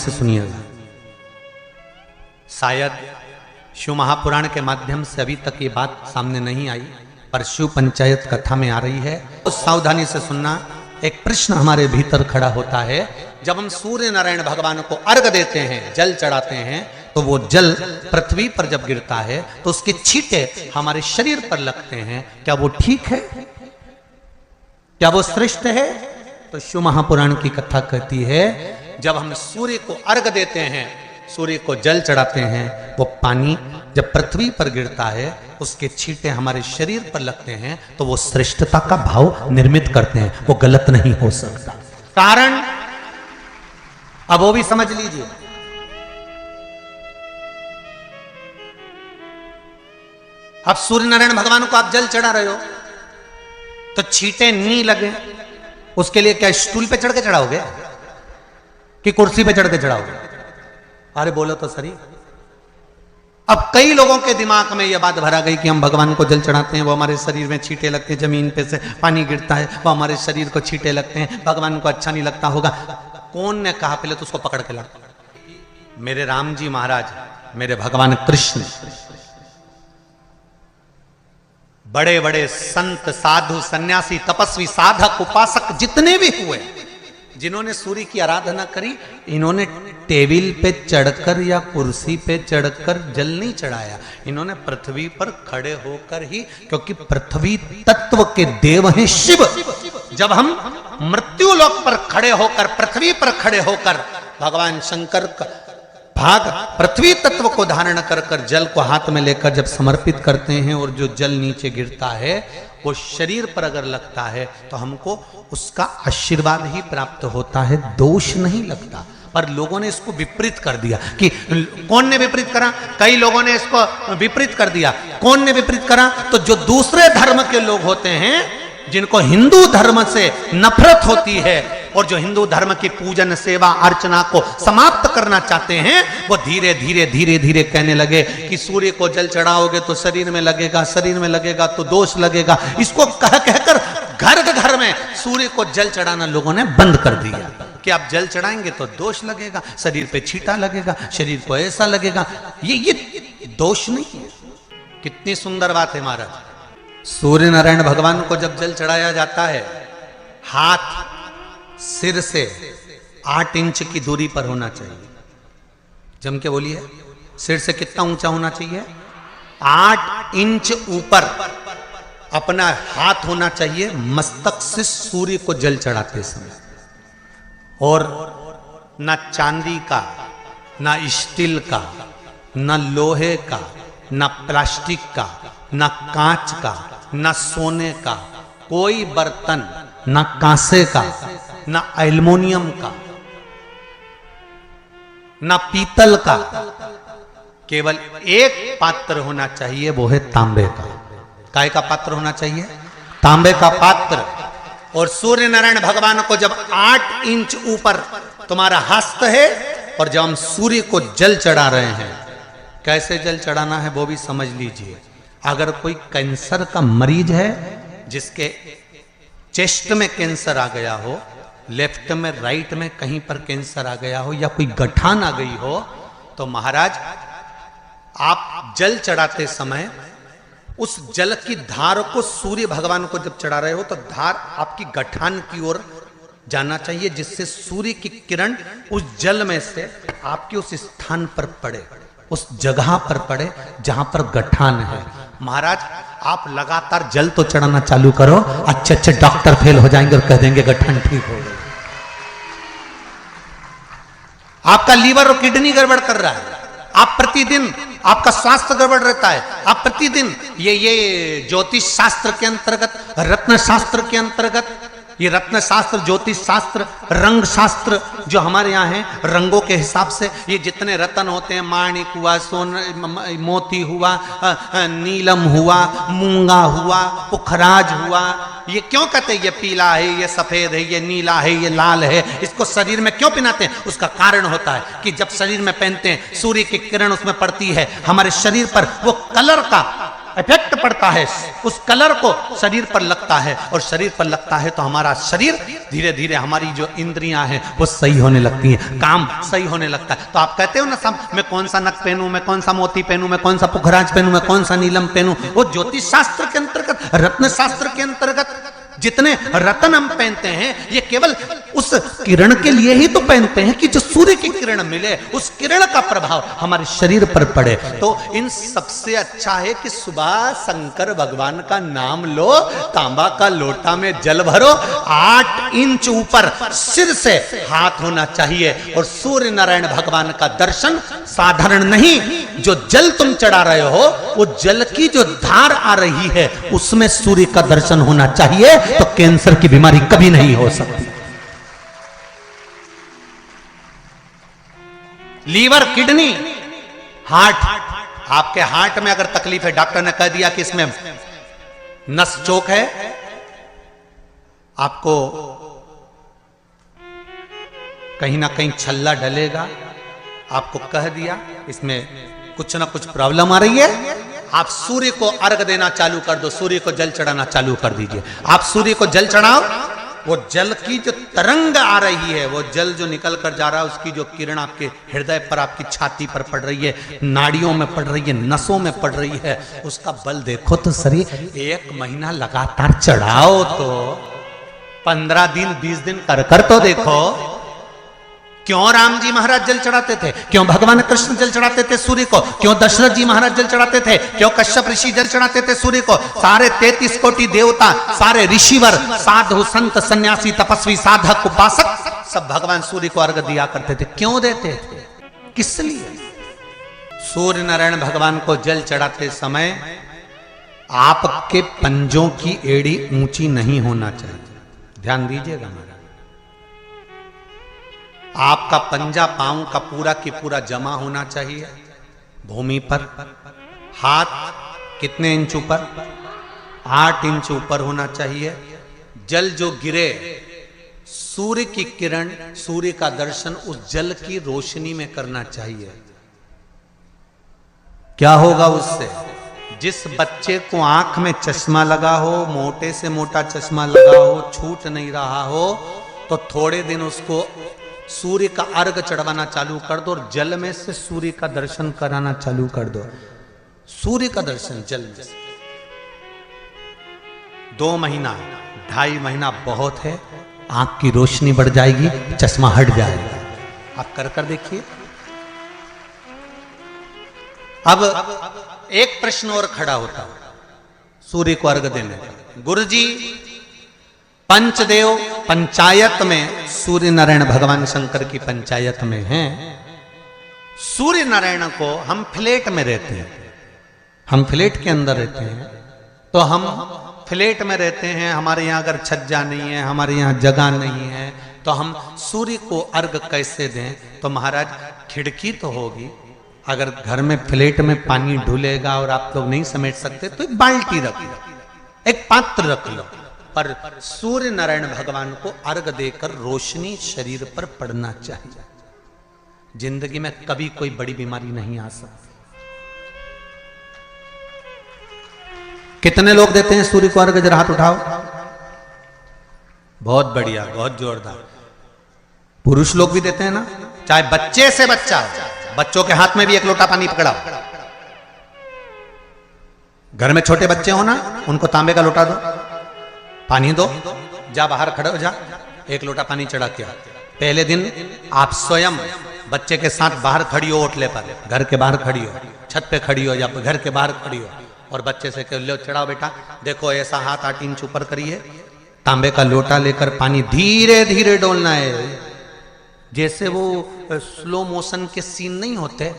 से सुनिएगा। शायद शिव महापुराण के माध्यम से अभी तक ये बात सामने नहीं आई, पर शिव पंचायत कथा में आ रही है। तो सावधानी से सुनना। एक प्रश्न हमारे भीतर खड़ा होता है, जब हम सूर्य नारायण भगवान को अर्घ देते हैं, जल चढ़ाते हैं, तो वो जल पृथ्वी पर जब गिरता है तो उसके छींटे हमारे शरीर पर लगते हैं। क्या वो ठीक है? क्या वो श्रेष्ठ है? तो शिव महापुराण की कथा कहती है, जब हम सूर्य को अर्घ देते हैं, सूर्य को जल चढ़ाते हैं, वो पानी जब पृथ्वी पर गिरता है, उसके छींटे हमारे शरीर पर लगते हैं, तो वो श्रेष्ठता का भाव निर्मित करते हैं। वो गलत नहीं हो सकता। कारण अब वो भी समझ लीजिए। अब सूर्य नारायण भगवान को आप जल चढ़ा रहे हो तो छींटे नहीं लगे, उसके लिए क्या स्टूल पे चढ़ के चढ़ाओगे कि कुर्सी पे चढ़ के चढ़ाओगे? अरे बोलो तो सही। अब कई लोगों के दिमाग में यह बात भरा गई कि हम भगवान को जल चढ़ाते हैं, वो हमारे शरीर में छींटे लगते हैं, जमीन पे से पानी गिरता है, वो हमारे शरीर को छींटे लगते हैं, भगवान को अच्छा नहीं लगता होगा। कौन ने कहा? पहले तो उसको पकड़ के ला। मेरे राम जी महाराज, मेरे भगवान कृष्ण, बड़े बड़े संत, साधु, सन्यासी, तपस्वी, साधक, उपासक जितने भी हुए, जिन्होंने सूर्य की आराधना करी, इन्होंने टेबल पे चढ़कर या कुर्सी पे चढ़कर जल नहीं चढ़ाया। इन्होंने पृथ्वी पर खड़े होकर ही, क्योंकि पृथ्वी तत्व के देव हैं शिव। जब हम मृत्यु लोक पर खड़े होकर, पृथ्वी पर खड़े होकर भगवान शंकर का भाग पृथ्वी तत्व को धारण कर कर जल को हाथ में लेकर जब समर्पित करते हैं, और जो जल नीचे गिरता है वो शरीर पर अगर लगता है तो हमको उसका आशीर्वाद ही प्राप्त होता है, दोष नहीं लगता। पर लोगों ने इसको विपरीत कर दिया। कि कौन ने विपरीत करा? कई लोगों ने इसको विपरीत कर दिया। कौन ने विपरीत करा? तो जो दूसरे धर्म के लोग होते हैं, जिनको हिंदू धर्म से नफरत होती है और जो हिंदू धर्म की पूजन, सेवा, अर्चना को समाप्त करना चाहते हैं, वो धीरे धीरे धीरे धीरे कहने लगे कि सूर्य को जल चढ़ाओगे तो शरीर में लगेगा, शरीर में लगेगा तो दोष लगेगा। इसको कह कहकर घर घर में सूर्य को जल चढ़ाना लोगों ने बंद कर दिया कि आप जल चढ़ाएंगे तो दोष लगेगा, शरीर पे छींटा लगेगा, शरीर को ऐसा लगेगा। ये दोष नहीं है। कितनी सुंदर बात है महाराज। सूर्य नारायण भगवान को जब जल चढ़ाया जाता है, हाथ सिर से 8 इंच की दूरी पर होना चाहिए। जम के बोलिए, सिर से कितना ऊंचा होना चाहिए? 8 इंच ऊपर अपना हाथ होना चाहिए मस्तक से सूर्य को जल चढ़ाते समय। और ना चांदी का, ना स्टील का, ना लोहे का, ना प्लास्टिक का, ना कांच का, ना सोने का कोई बर्तन, ना कांसे का, ना एल्युमिनियम का, ना पीतल का, केवल एक पात्र होना चाहिए, वो है तांबे का। काय का पात्र होना चाहिए? तांबे का पात्र। और सूर्य नारायण भगवान को जब 8 इंच ऊपर तुम्हारा हस्त है, और जब हम सूर्य को जल चढ़ा रहे हैं, कैसे जल चढ़ाना है वो भी समझ लीजिए। अगर कोई कैंसर का मरीज है, जिसके चेस्ट में कैंसर आ गया हो, लेफ्ट में, राइट में कहीं पर कैंसर आ गया हो, या कोई गठान आ गई हो, तो महाराज आप जल चढ़ाते समय उस जल की धार को सूर्य भगवान को जब चढ़ा रहे हो, तो धार आपकी गठान की ओर जाना चाहिए, जिससे सूर्य की किरण उस जल में से आपके उस स्थान पर पड़े, उस जगह पर पड़े जहां पर गठान है। महाराज आप लगातार जल तो चढ़ाना चालू करो, अच्छे अच्छे डॉक्टर फेल हो जाएंगे और कह देंगे गठान ठीक हो गई। आपका लीवर और किडनी गड़बड़ कर रहा है, आप प्रतिदिन, आपका स्वास्थ्य गड़बड़ रहता है, आप प्रतिदिन ये ज्योतिष शास्त्र के अंतर्गत, रत्न शास्त्र के अंतर्गत, ये रत्न शास्त्र, ज्योतिष शास्त्र, रंग शास्त्र जो हमारे यहाँ है, रंगों के हिसाब से ये जितने रत्न होते हैं, माणिक हुआ, सोन, मोती हुआ, नीलम हुआ, मूंगा हुआ, पुखराज हुआ, ये क्यों कहते हैं ये पीला है, ये सफेद है, ये नीला है, ये लाल है, इसको शरीर में क्यों पहनाते हैं? उसका कारण होता है कि जब शरीर में पहनते हैं, सूर्य की किरण उसमें पड़ती है, हमारे शरीर पर वो कलर का इफेक्ट पड़ता है, उस कलर को शरीर पर लगता है, और शरीर पर लगता है तो हमारा शरीर धीरे धीरे, हमारी जो इंद्रियां हैं वो सही होने लगती हैं, काम सही होने लगता है। तो आप कहते हो ना सब, मैं कौन सा नक पहनूं, मैं कौन सा मोती पहनूं, मैं कौन सा पुखराज पहनूं, मैं कौन सा नीलम पहनूं, वो ज्योतिष शास्त्र के अंतर्गत, रत्न शास्त्र के अंतर्गत जितने रत्न हम पहनते हैं ये केवल उस किरण के लिए ही तो पहनते हैं कि जो सूर्य की किरण मिले, उस किरण का प्रभाव हमारे शरीर पर पड़े। तो इन सबसे अच्छा है कि सुबह शंकर भगवान का नाम लो, तांबा का लोटा में जल भरो, 8 इंच ऊपर सिर से हाथ होना चाहिए, और सूर्य नारायण भगवान का दर्शन साधारण नहीं, जो जल तुम चढ़ा रहे हो वो जल की जो धार आ रही है उसमें सूर्य का दर्शन होना चाहिए, तो कैंसर की बीमारी कभी नहीं हो सकती। लीवर, किडनी, हार्ट, आपके हार्ट में अगर तकलीफ है, डॉक्टर ने कह दिया कि इसमें नस चोक है, आपको कहीं ना कहीं छल्ला डलेगा, आपको कह दिया इसमें कुछ ना कुछ प्रॉब्लम आ रही है, आप सूर्य को अर्घ देना चालू कर दो, सूर्य को जल चढ़ाना चालू कर दीजिए। आप सूर्य को जल चढ़ाओ, वो जल की जो तरंग आ रही है, वो जल जो निकल कर जा रहा है, उसकी जो किरण आपके हृदय पर, आपकी छाती पर पड़ रही है, नाड़ियों में पड़ रही है, नसों में पड़ रही है, उसका बल देखो तो सही। 1 महीना लगातार चढ़ाओ तो 15 दिन 20 दिन कर तो देखो। क्यों राम जी महाराज जल चढ़ाते थे, क्यों भगवान कृष्ण जल चढ़ाते थे सूर्य को, क्यों दशरथ जी महाराज जल चढ़ाते थे, क्यों कश्यप ऋषि जल चढ़ाते थे सूर्य को, सारे 33 कोटि देवता, सारे ऋषिवर, साधु संत सन्यासी तपस्वी साधक उपासक सब भगवान सूर्य को अर्घ दिया करते थे। क्यों देते थे, किस लिए? सूर्य नारायण भगवान को जल चढ़ाते समय आपके पंजों की एड़ी ऊंची नहीं होना चाहिए, ध्यान दीजिएगा। आपका पंजा पांव का पूरा की पूरा जमा होना चाहिए भूमि पर। हाथ कितने इंच ऊपर? 8 इंच ऊपर होना चाहिए। जल जो गिरे, सूर्य की किरण, सूर्य का दर्शन उस जल की रोशनी में करना चाहिए। क्या होगा उससे? जिस बच्चे को आंख में चश्मा लगा हो, मोटे से मोटा चश्मा लगा हो, छूट नहीं रहा हो, तो थोड़े दिन उसको सूर्य का अर्घ चढ़वाना चालू कर दो, और जल में से सूर्य का दर्शन कराना चालू कर दो। सूर्य का दर्शन जल में से 2 महीना 2.5 महीना बहुत है, आंख की रोशनी बढ़ जाएगी, चश्मा हट जाएगा। आप कर देखिए। अब एक प्रश्न और खड़ा होता है सूर्य को अर्घ देने का। गुरुजी, पंचदेव पंचायत में सूर्य नारायण भगवान शंकर की पंचायत में हैं। सूर्य नारायण को हम फ्लैट में रहते हैं, हम फ्लैट के अंदर रहते हैं, तो हम फ्लैट में रहते हैं, हमारे यहाँ अगर छज्जा नहीं है, हमारे यहाँ जगह नहीं है, तो हम सूर्य को अर्घ कैसे दें? तो महाराज खिड़की तो होगी, अगर घर में फ्लैट में पानी ढुलेगा और आप लोग नहीं समेट सकते तो एक बाल्टी रख लो, एक पात्र रख लो, पर सूर्य नारायण भगवान को अर्घ देकर रोशनी शरीर पर पड़ना चाहिए। जिंदगी में कभी कोई बड़ी बीमारी नहीं आ सकती। कितने लोग देते हैं सूर्य को अर्घ? जरा हाथ उठाओ। बहुत बढ़िया, बहुत जोरदार। पुरुष लोग भी देते हैं ना, चाहे बच्चे से बच्चा, बच्चों के हाथ में भी 1 लोटा पानी पकड़ाओ। घर में छोटे बच्चे हो ना, उनको तांबे का लोटा दो, पानी दो, जा बाहर खड़े हो जा, 1 लोटा पानी चढ़ा के। पहले दिन आप स्वयं बच्चे के साथ बाहर खड़ी हो, ओटले पर, घर के बाहर खड़ी हो, छत पे खड़ी हो या घर के बाहर खड़ी हो, और बच्चे से कह लो चढ़ाओ बेटा, देखो ऐसा हाथ 8 इंच ऊपर करिए, तांबे का लोटा लेकर पानी धीरे धीरे डोलना है। जैसे वो स्लो मोशन के सीन नहीं होते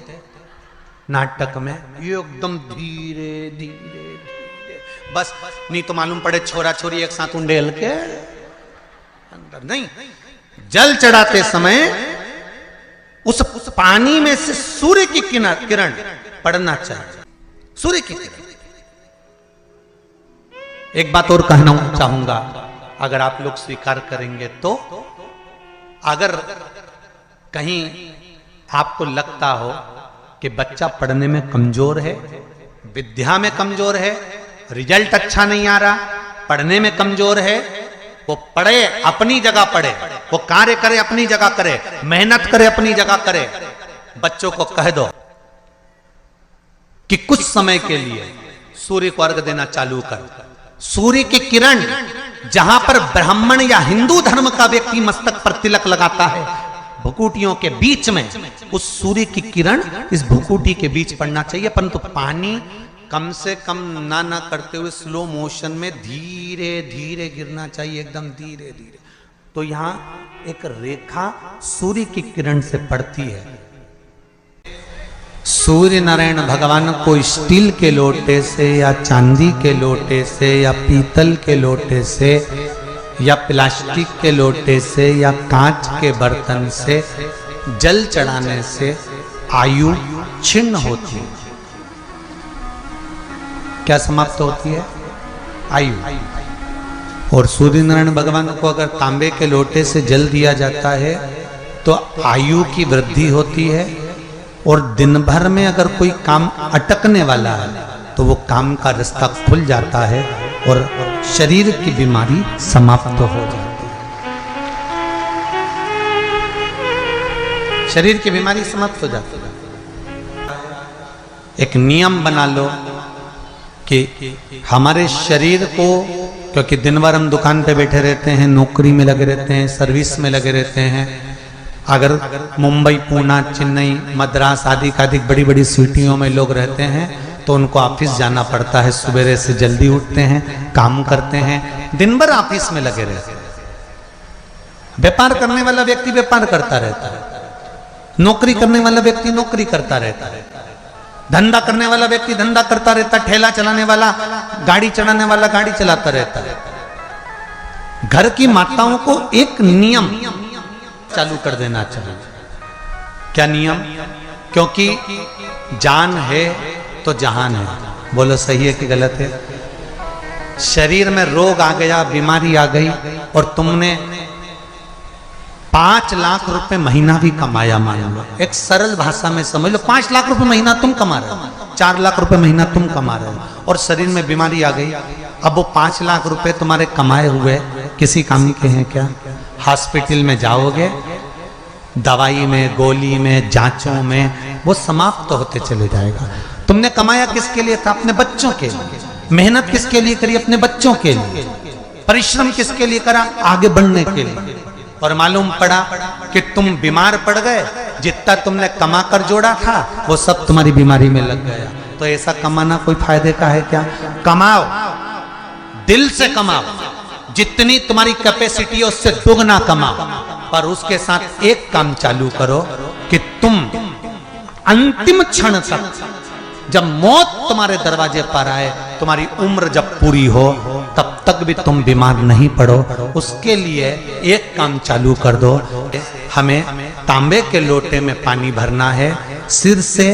नाटक में, ये एकदम धीरे धीरे, बस नहीं तो मालूम पड़े छोरा छोरी एक साथ उंडेल के अंदर नहीं। जल चढ़ाते समय उस पानी में से सूर्य की किरण पड़ना चाहिए, सूर्य की किरण। एक बात और कहना चाहूंगा, अगर आप लोग स्वीकार करेंगे तो, अगर कहीं आपको लगता हो कि बच्चा पढ़ने में कमजोर है, विद्या में कमजोर है, रिजल्ट अच्छा नहीं आ रहा, पढ़ने में कमजोर है, वो पढ़े अपनी जगह पढ़े, वो कार्य करे अपनी जगह करे, मेहनत करे अपनी जगह करे। बच्चों को कह दो कि कुछ समय के लिए सूर्य को अर्घ देना चालू कर। सूर्य की किरण जहां पर ब्राह्मण या हिंदू धर्म का व्यक्ति मस्तक पर तिलक लगाता है, भुकुटियों के बीच में उस सूर्य की किरण इस भुकुटी के बीच पड़ना चाहिए, परंतु पानी कम से कम ना करते हुए स्लो मोशन में धीरे धीरे गिरना चाहिए, एकदम धीरे धीरे। तो यहां एक रेखा सूर्य की किरण से पड़ती है। सूर्य नारायण भगवान को स्टील के लोटे से या चांदी के लोटे से या पीतल के लोटे से या प्लास्टिक के लोटे से या कांच के बर्तन से जल चढ़ाने से आयु छिन्न होती है। क्या समाप्त होती है? आयु। और सूर्य नारायण भगवान को अगर तांबे के लोटे से जल दिया जाता है तो आयु की वृद्धि होती है, और दिन भर में अगर कोई काम अटकने वाला है तो वो काम का रास्ता खुल जाता है और शरीर की बीमारी समाप्त हो जाती है। शरीर की बीमारी समाप्त हो जाती है। एक नियम बना लो कि हमारे शरीर को, क्योंकि दिन भर हम दुकान पे बैठे रहते हैं, नौकरी में लगे रहते हैं, सर्विस में लगे रहते हैं, अगर मुंबई, पूना, चेन्नई, मद्रास आदि का अधिक बड़ी बड़ी सिटियों में लोग रहते हैं तो उनको ऑफिस जाना पड़ता है। सवेरे से जल्दी उठते हैं, काम करते हैं, दिन भर ऑफिस में लगे रहते हैं। व्यापार करने वाला व्यक्ति व्यापार करता रहता है, नौकरी करने वाला व्यक्ति नौकरी करता रहता है, धंधा करने वाला व्यक्ति धंधा करता रहता है, ठेला चलाने वाला, गाड़ी चलाने वाला गाड़ी चलाता रहता है। घर की माताओं को एक नियम चालू कर देना चाहिए। क्या नियम? क्योंकि जान है तो जहान है। बोलो सही है कि गलत है? शरीर में रोग आ गया, बीमारी आ गई और तुमने 5 लाख रुपए महीना भी कमाया, मान लो, एक सरल भाषा में समझ लो, 5 लाख रुपए महीना तुम कमा रहे हो, 4 लाख रुपए महीना तुम कमा रहे हो, और शरीर में बीमारी आ गई। अब वो 5 लाख रुपए तुम्हारे कमाए हुए किसी काम के हैं क्या? हॉस्पिटल में जाओगे, दवाई में, गोली में, जांचों में वो समाप्त होते चले जाएगा। तुमने कमाया किसके लिए था? अपने बच्चों के लिए। मेहनत किसके लिए करी? अपने बच्चों के लिए। परिश्रम किसके लिए करा? आगे बढ़ने के लिए। और मालूम पड़ा कि तुम बीमार पड़ गए, जितना तुमने कमा कर जोड़ा था वो सब तुम्हारी बीमारी में लग गया। तो ऐसा कमाना कोई फायदे का है क्या? कमाओ, दिल से कमाओ, जितनी तुम्हारी कैपेसिटी है उससे दुगना कमाओ, पर उसके साथ एक काम चालू करो कि तुम अंतिम क्षण तक, जब मौत तुम्हारे दरवाजे पर आए, तुम्हारी उम्र जब पूरी हो, तब तक भी तुम बीमार नहीं पड़ो। उसके लिए एक काम चालू कर दो, हमें तांबे के लोटे में पानी भरना है, सिर से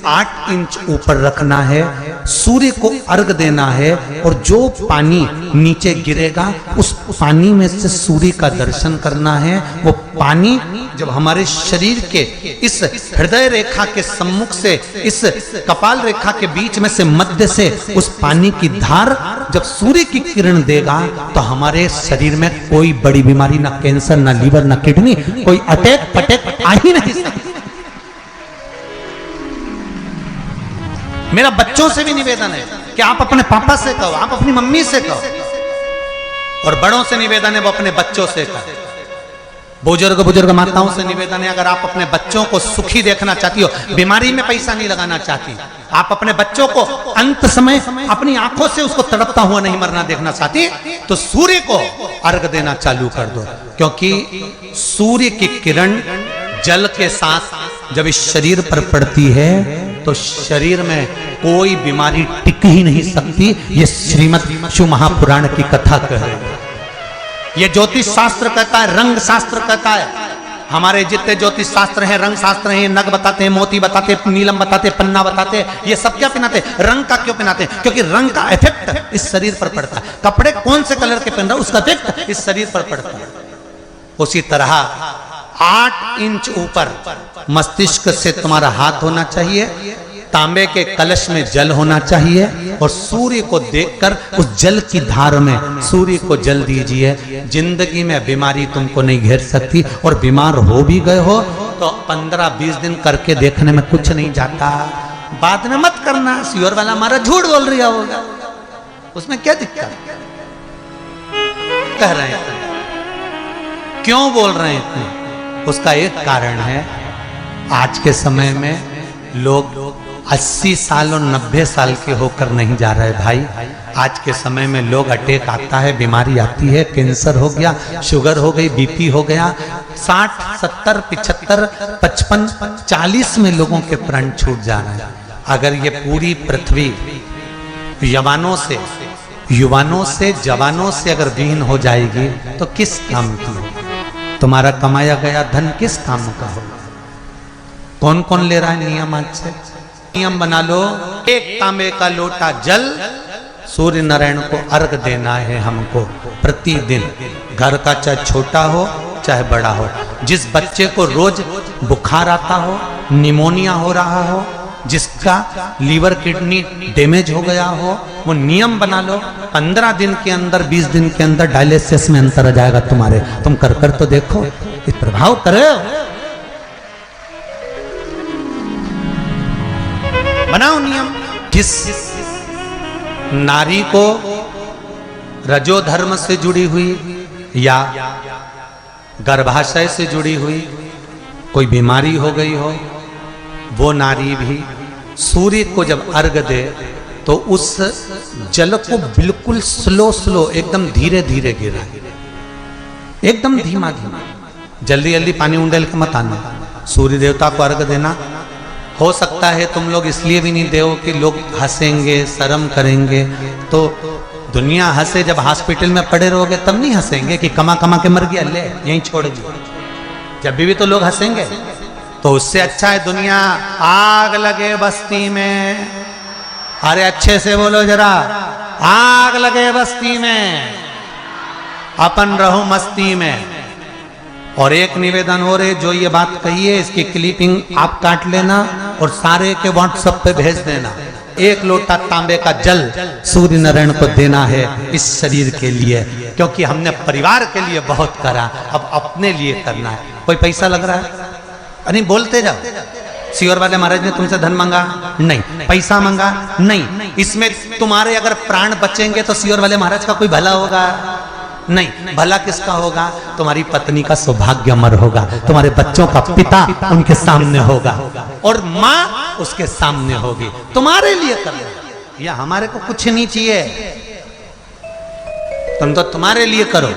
8 इंच ऊपर रखना है, सूर्य को अर्घ देना है, और जो पानी नीचे गिरेगा उस पानी में से सूर्य का दर्शन करना है। वो पानी जब हमारे शरीर के इस हृदय रेखा के सम्मुख से, इस कपाल रेखा के बीच में से, मध्य से उस पानी की धार जब सूर्य की किरण देगा तो हमारे शरीर में कोई बड़ी बीमारी, ना कैंसर, ना लीवर, ना किडनी, कोई अटैक पटैक आ ही नहीं सकती। मेरा बच्चों से भी निवेदन है कि आप अपने पापा से कहो, आप अपनी मम्मी से कहो, और बड़ों से निवेदन है वो अपने बच्चों से कहो। बुजुर्ग माताओं से निवेदन है, अगर आप अपने बच्चों को सुखी देखना चाहती हो, बीमारी में पैसा नहीं लगाना चाहती, आप अपने बच्चों को अंत समय अपनी आंखों से उसको तड़पता हुआ नहीं मरना देखना चाहती, तो सूर्य को अर्घ देना चालू कर दो। क्योंकि सूर्य की किरण जल के साथ जब इस शरीर पर पड़ती है तो शरीर में कोई बीमारी टिक ही नहीं सकती। ये श्रीमद् शिव महापुराण की कथा कह रही है। ये ज्योतिष शास्त्र कहता है, रंग शास्त्र कहता है। हमारे जितने ज्योतिष शास्त्र हैं, रंग शास्त्र हैं, नग बताते हैं, मोती बताते हैं, नीलम बताते हैं, पन्ना बताते हैं, ये सब क्या पहनाते हैं? रंग का क्यों पहनाते हैं? क्योंकि रंग का इफेक्ट इस शरीर पर पड़ता है। कपड़े कौन से कलर के पहन रहा है उसका इफेक्ट इस शरीर पर पड़ता है। उसी तरह 8 इंच ऊपर मस्तिष्क से तुम्हारा हाथ होना चाहिए, तांबे के कलश में जल होना चाहिए और सूर्य को देखकर उस जल की धार में सूर्य को जल दीजिए। जिंदगी में बीमारी तुमको नहीं घेर सकती, और बीमार हो भी गए हो तो 15-20 दिन करके देखने में कुछ नहीं जाता। बाद में मत करना, सियोर वाला हमारा झूठ बोल रहा होगा, उसमें क्या दिक्कत कह रहे हैं, क्यों बोल रहे हैं इतने? उसका एक कारण है, आज के समय में लोग 80 साल और 90 साल के होकर नहीं जा रहे भाई। आज के समय में लोग अटैक आता है, बीमारी आती है, कैंसर हो गया, शुगर हो गई, बीपी हो गया, 60, 70, 75, 55, 40 में लोगों के प्राण छूट जा रहे हैं। अगर ये पूरी पृथ्वी युवानों से जवानों से अगर विहीन हो जाएगी तो किस काम की? तुम्हारा कमाया गया धन किस काम का होगा? कौन कौन ले रहा है नियम? आज से नियम बना लो, एक तांबे का लोटा जल सूर्य नारायण को अर्घ देना है हमको प्रतिदिन। घर का चाहे छोटा हो चाहे बड़ा हो, जिस बच्चे को रोज बुखार आता हो, निमोनिया हो रहा हो, जिसका लीवर किडनी डैमेज हो गया हो, वो नियम बना लो, 15 दिन के अंदर 20 दिन के अंदर डायलिसिस में अंतर आ जाएगा तुम्हारे। तुम कर तो देखो, ये प्रभाव करे। बनाओ नियम। जिस नारी को रजो धर्म से जुड़ी हुई या गर्भाशय से जुड़ी हुई कोई बीमारी हो गई हो, वो नारी भी सूर्य को जब अर्घ दे तो उस जल को बिल्कुल स्लो एकदम धीरे धीरे गिरा, एकदम धीमा धीमा, जल्दी जल्दी पानी उंडेल के मत आना। सूर्य देवता को अर्घ देना। हो सकता है तुम लोग इसलिए भी नहीं दो कि लोग हंसेंगे, शर्म करेंगे, तो दुनिया हंसे, जब हॉस्पिटल में पड़े रहोगे तब नहीं हंसेंगे कि कमा कमा के मर गया, ले यहीं छोड़ दिया। जब भी तो लोग हंसेंगे। तो उससे अच्छा है दुनिया आग लगे बस्ती में, अरे अच्छे से बोलो जरा, आग लगे बस्ती में, अपन रहो मस्ती में। और एक निवेदन हो रहे, जो ये बात कही है इसकी क्लिपिंग आप काट लेना और सारे के व्हाट्सएप पे भेज देना। 1 लोटा तांबे का जल सूर्य नारायण को देना है इस शरीर के लिए, क्योंकि हमने परिवार के लिए बहुत करा, अब अपने लिए करना है। कोई पैसा लग रहा है? अरे बोलते जाओ। सियोर वाले महाराज ने तुमसे धन मांगा? नहीं। पैसा मांगा? नहीं। इसमें तुम्हारे अगर प्राण बचेंगे तो सियोर वाले महाराज का कोई भला होगा? नहीं। भला किसका होगा? तुम्हारी पत्नी का सौभाग्य अमर होगा, तुम्हारे बच्चों का पिता उनके सामने होगा और माँ उसके सामने होगी। तुम्हारे लिए करना, या हमारे को कुछ नहीं चाहिए, तुम तो तुम्हारे लिए करो।